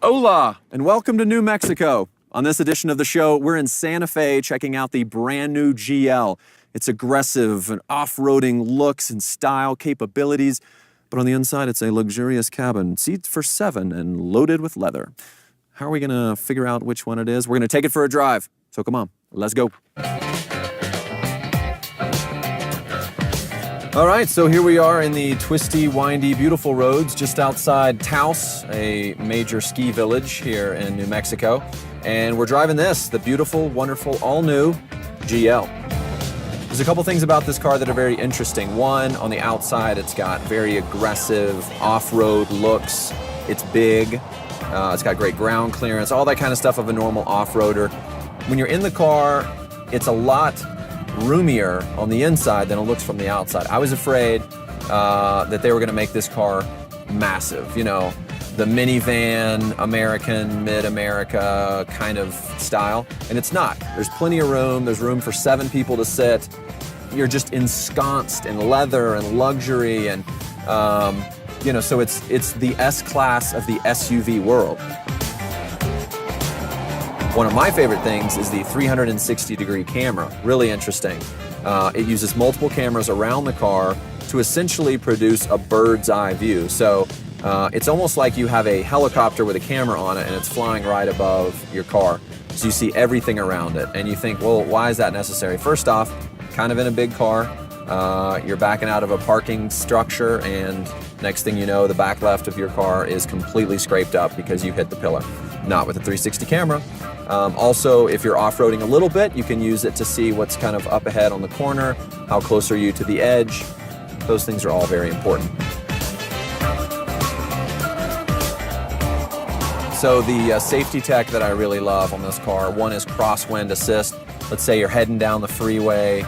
Hola, and welcome to New Mexico. On this edition of the show, we're in Santa Fe checking out the brand new GL. It's aggressive and off-roading looks and style capabilities, but on the inside, it's a luxurious cabin, seats for 7 and loaded with leather. How are we gonna figure out which one it is? We're gonna take it for a drive. So come on, let's go. All right, so here we are in the twisty, windy, beautiful roads just outside Taos, a major ski village here in New Mexico. And we're driving this, the beautiful, wonderful, all-new GL. There's a couple things about this car that are very interesting. One, on the outside, it's got very aggressive off-road looks. It's big. It's got great ground clearance, all that kind of stuff of a normal off-roader. When you're in the car, it's a lot roomier on the inside than it looks from the outside. I was afraid that they were going to make this car massive, you know, the minivan, American, mid-America kind of style, and it's not. There's plenty of room. There's room for 7 people to sit. You're just ensconced in leather and luxury, and you know, so it's the S-Class of the SUV world. One of my favorite things is the 360-degree camera. Really interesting. It uses multiple cameras around the car to essentially produce a bird's eye view. So it's almost like you have a helicopter with a camera on it and it's flying right above your car. So you see everything around it. And you think, well, why is that necessary? First off, kind of in a big car, you're backing out of a parking structure, and next thing you know, the back left of your car is completely scraped up because you hit the pillar. Not with a 360 camera. Also, if you're off-roading a little bit, you can use it to see what's kind of up ahead on the corner, how close are you to the edge. Those things are all very important. So the safety tech that I really love on this car, one is crosswind assist. Let's say you're heading down the freeway.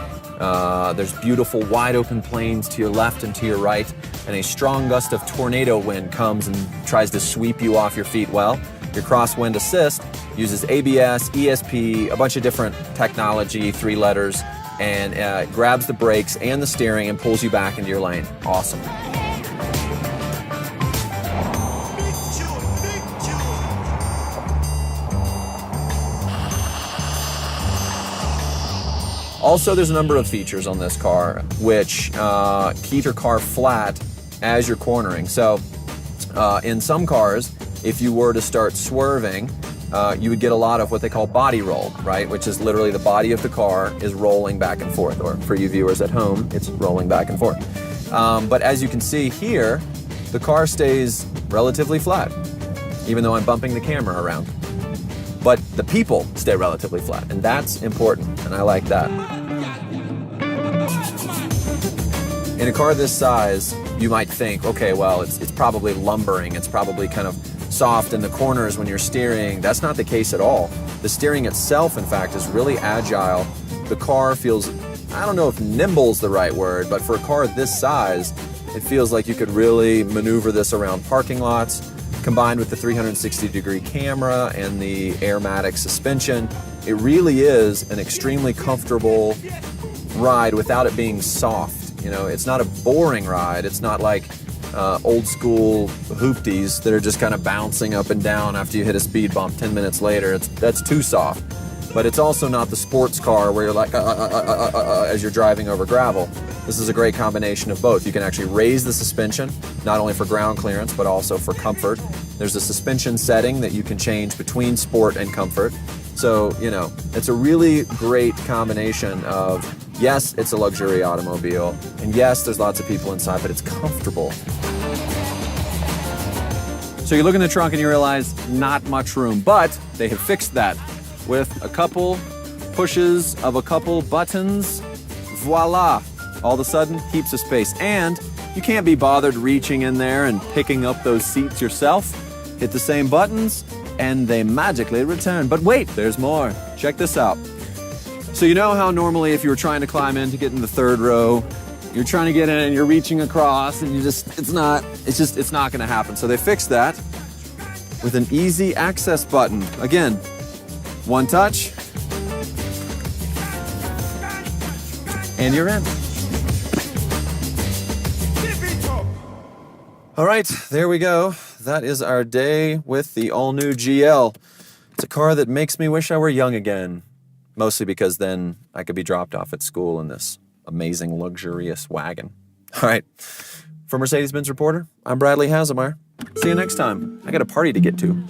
There's beautiful wide open plains to your left and to your right, and a strong gust of tornado wind comes and tries to sweep you off your feet. Well, your crosswind assist uses ABS, ESP, a bunch of different technology, 3 letters, and grabs the brakes and the steering and pulls you back into your lane. Awesome. Also, there's a number of features on this car which keep your car flat as you're cornering. So in some cars, if you were to start swerving, you would get a lot of what they call body roll, right? Which is literally the body of the car is rolling back and forth, or for you viewers at home, it's rolling back and forth. But as you can see here, the car stays relatively flat, even though I'm bumping the camera around. But the people stay relatively flat, and that's important, and I like that. In a car this size, you might think, okay, well, it's probably lumbering, it's probably kind of soft in the corners when you're steering. That's not the case at all. The steering itself, in fact, is really agile. The car feels, I don't know if nimble's the right word, but for a car this size, it feels like you could really maneuver this around parking lots. Combined with the 360-degree camera and the Airmatic suspension, it really is an extremely comfortable ride without it being soft. You know, it's not a boring ride. It's not like old school hoopties that are just kind of bouncing up and down after you hit a speed bump 10 minutes later. That's too soft. But it's also not the sports car where you're like as you're driving over gravel. This is a great combination of both. You can actually raise the suspension, not only for ground clearance, but also for comfort. There's a suspension setting that you can change between sport and comfort. So, you know, it's a really great combination of, yes, it's a luxury automobile, and yes, there's lots of people inside, but it's comfortable. So you look in the trunk and you realize not much room, but they have fixed that with a couple pushes of a couple buttons. Voila! All of a sudden, heaps of space. And you can't be bothered reaching in there and picking up those seats yourself. Hit the same buttons, and they magically return. But wait, there's more. Check this out. So you know how normally if you were trying to climb in to get in the 3rd row, you're trying to get in and you're reaching across, and it's not gonna happen. So they fixed that with an easy access button. Again, one touch, and you're in. All right, there we go. That is our day with the all-new GL. It's a car that makes me wish I were young again. Mostly because then I could be dropped off at school in this amazing, luxurious wagon. All right, for Mercedes-Benz Reporter, I'm Bradley Hasemeyer. See you next time. I got a party to get to.